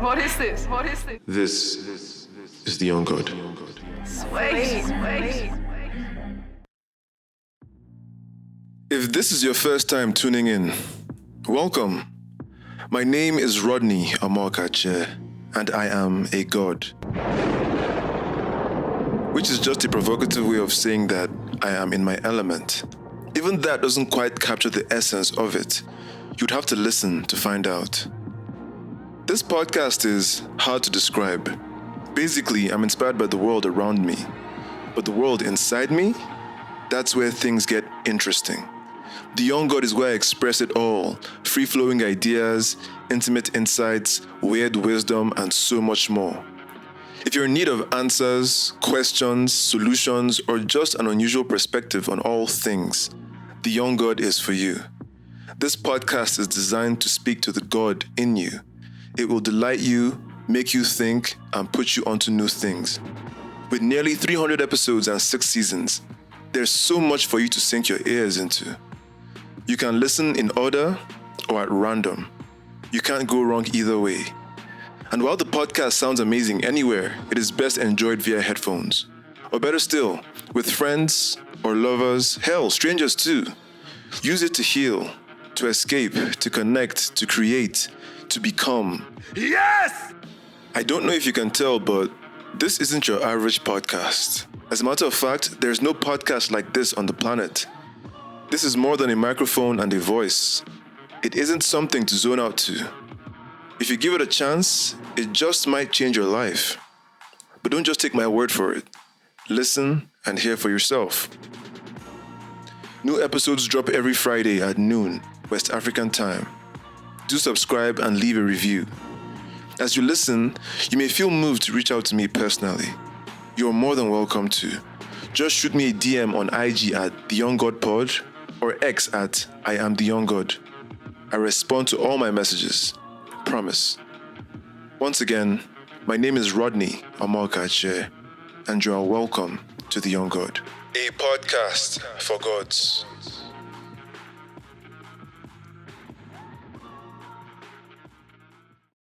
What is this? What is this? This is the Young God. Wait. If this is your first time tuning in, welcome. My name is Rodney Amokache, and I am a god. Which is just a provocative way of saying that I am in my element. Even that doesn't quite capture the essence of it. You'd have to listen to find out. This podcast is hard to describe. Basically, I'm inspired by the world around me. But the world inside me, that's where things get interesting. The Young God is where I express it all. Free-flowing ideas, intimate insights, weird wisdom, and so much more. If you're in need of answers, questions, solutions, or just an unusual perspective on all things, The Young God is for you. This podcast is designed to speak to the God in you. It will delight you, make you think, and put you onto new things. With nearly 300 episodes and 6 seasons, there's so much for you to sink your ears into. You can listen in order or at random. You can't go wrong either way. And while the podcast sounds amazing anywhere, it is best enjoyed via headphones. Or better still, with friends or lovers, hell, strangers too. Use it to heal, to escape, to connect, to create, to become. Yes! I don't know if you can tell, but this isn't your average podcast. As a matter of fact, there's no podcast like this on the planet. This is more than a microphone and a voice. It isn't something to zone out to. If you give it a chance, it just might change your life. But don't just take my word for it. Listen and hear for yourself. New episodes drop every Friday at noon, West African time. Do subscribe and leave a review. As you listen, you may feel moved to reach out to me personally. You are more than welcome to. Just shoot me a DM on IG at The Young God Pod or X at I Am The Young God. I respond to all my messages. Promise. Once again, my name is Rodney Amokache, and you are welcome to The Young God. A podcast for gods.